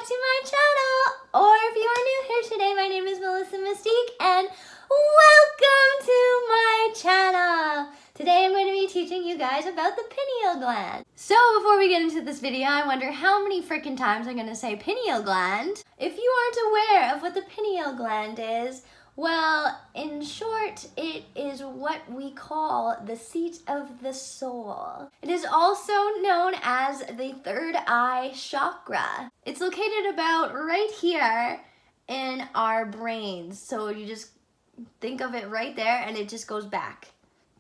back to my channel, or if you are new here today, my name is Melissa Mystique, and welcome to my channel. Today I'm going to be teaching you guys about the pineal gland. So before we get into this video, I wonder how many freaking times I'm going to say pineal gland. If you aren't aware of what the pineal gland is, well, in short, it is what we call the seat of the soul. It is also known as the third eye chakra. It's located about right here in our brains. So you just think of it right there and it just goes back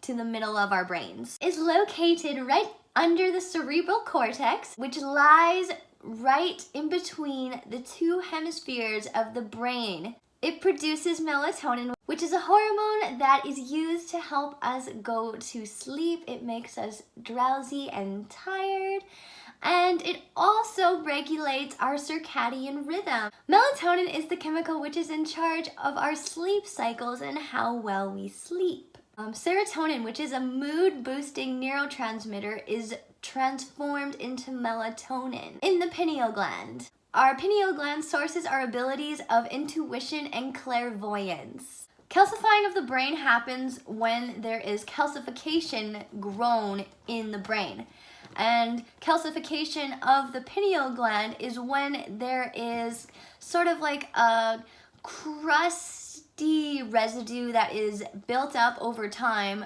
to the middle of our brains. It's located right under the cerebral cortex, which lies right in between the two hemispheres of the brain. It produces melatonin, which is a hormone that is used to help us go to sleep. It makes us drowsy and tired, and it also regulates our circadian rhythm. Melatonin is the chemical which is in charge of our sleep cycles and how well we sleep. Serotonin, which is a mood-boosting neurotransmitter, is transformed into melatonin in the pineal gland. Our pineal gland sources our abilities of intuition and clairvoyance. Calcifying of the brain happens when there is calcification grown in the brain. And calcification of the pineal gland is when there is sort of like a crusty residue that is built up over time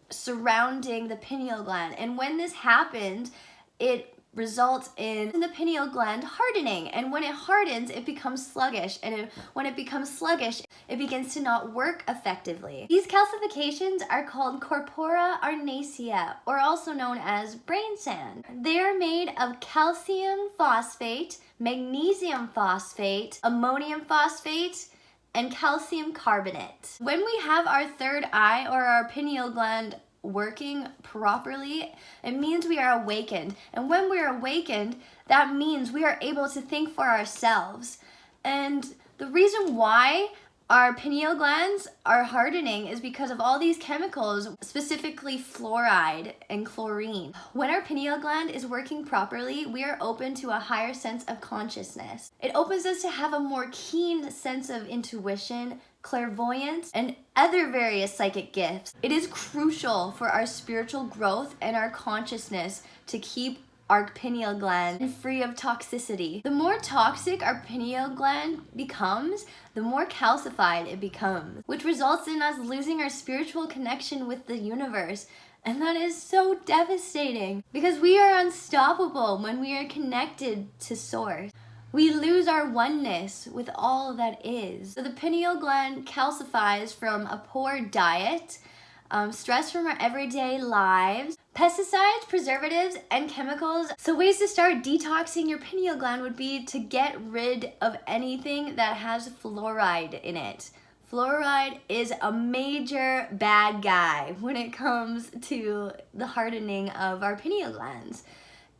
surrounding the pineal gland. And when this happens, it results in the pineal gland hardening, and when it hardens it becomes sluggish, and when it becomes sluggish it begins to not work effectively. These calcifications are called corpora arnacea, or also known as brain sand. They are made of calcium phosphate, magnesium phosphate, ammonium phosphate, and calcium carbonate. When we have our third eye or our pineal gland working properly, it means we are awakened. And when we're awakened, that means we are able to think for ourselves. And the reason why our pineal glands are hardening is because of all these chemicals, specifically fluoride and chlorine. When our pineal gland is working properly, we are open to a higher sense of consciousness. It opens us to have a more keen sense of intuition, clairvoyance, and other various psychic gifts. It is crucial for our spiritual growth and our consciousness to keep our pineal gland free of toxicity. The more toxic our pineal gland becomes, the more calcified it becomes, which results in us losing our spiritual connection with the universe. And that is so devastating because we are unstoppable when we are connected to Source. We lose our oneness with all that is. So the pineal gland calcifies from a poor diet, stress from our everyday lives, pesticides, preservatives, and chemicals. So ways to start detoxing your pineal gland would be to get rid of anything that has fluoride in it. Fluoride is a major bad guy when it comes to the hardening of our pineal glands.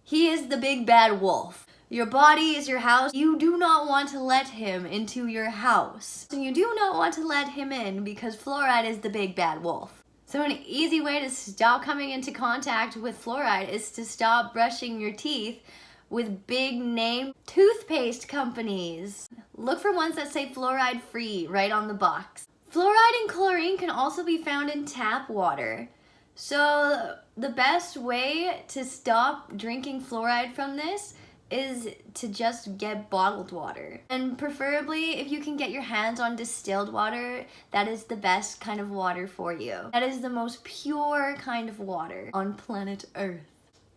He is the big bad wolf. Your body is your house. You do not want to let him into your house. So you do not want to let him in because fluoride is the big bad wolf. So an easy way to stop coming into contact with fluoride is to stop brushing your teeth with big name toothpaste companies. Look for ones that say fluoride free right on the box. Fluoride and chlorine can also be found in tap water. So the best way to stop drinking fluoride from this is to just get bottled water. And preferably, if you can get your hands on distilled water, that is the best kind of water for you. That is the most pure kind of water on planet Earth.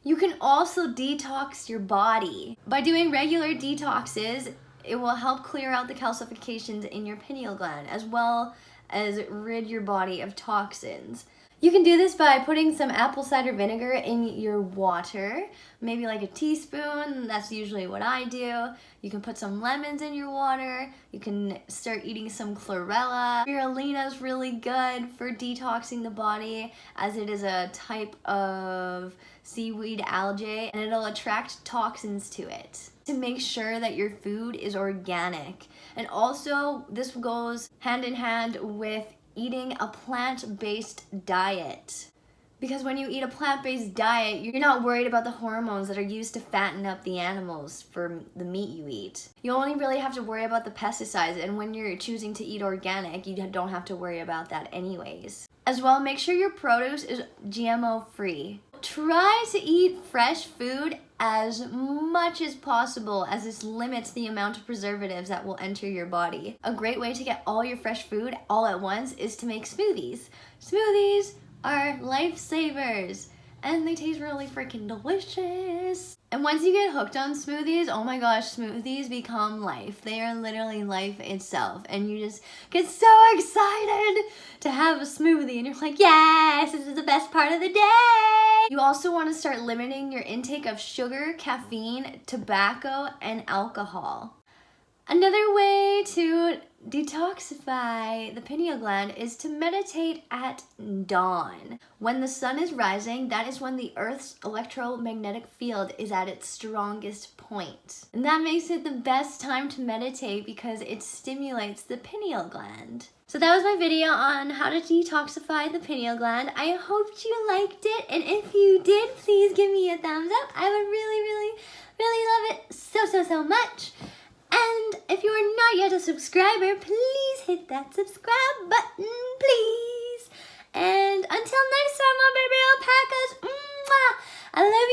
You can also detox your body. By doing regular detoxes, it will help clear out the calcifications in your pineal gland, as well as rid your body of toxins. You can do this by putting some apple cider vinegar in your water, maybe like a teaspoon. That's usually what I do. You can put some lemons in your water. You can start eating some chlorella. Spirulina is really good for detoxing the body, as it is a type of seaweed algae, and it'll attract toxins to it. To make sure that your food is organic. And also, this goes hand in hand with eating a plant-based diet, Because when you eat a plant-based diet, you're not worried about the hormones that are used to fatten up the animals for the meat you eat. You only really have to worry about the pesticides, and when you're choosing to eat organic, you don't have to worry about that anyways. As well, make sure your produce is GMO-free. Try to eat fresh food as much as possible, as this limits the amount of preservatives that will enter your body. A great way to get all your fresh food all at once is to make smoothies. Smoothies are lifesavers, and they taste really freaking delicious. And once you get hooked on smoothies, oh my gosh, smoothies become life. They are literally life itself, and you just get so excited to have a smoothie, and you're like, yes, this is the best part of the day. You also want to start limiting your intake of sugar, caffeine, tobacco, and alcohol. Another way to detoxify the pineal gland is to meditate at dawn. When the sun is rising, that is when the Earth's electromagnetic field is at its strongest point. And that makes it the best time to meditate because it stimulates the pineal gland. So that was my video on how to detoxify the pineal gland. I hope you liked it, and if you did, please give me a thumbs up. I would really love it so much. And if you are not yet a subscriber, please hit that subscribe button, please. And until next time, my baby alpacas, I love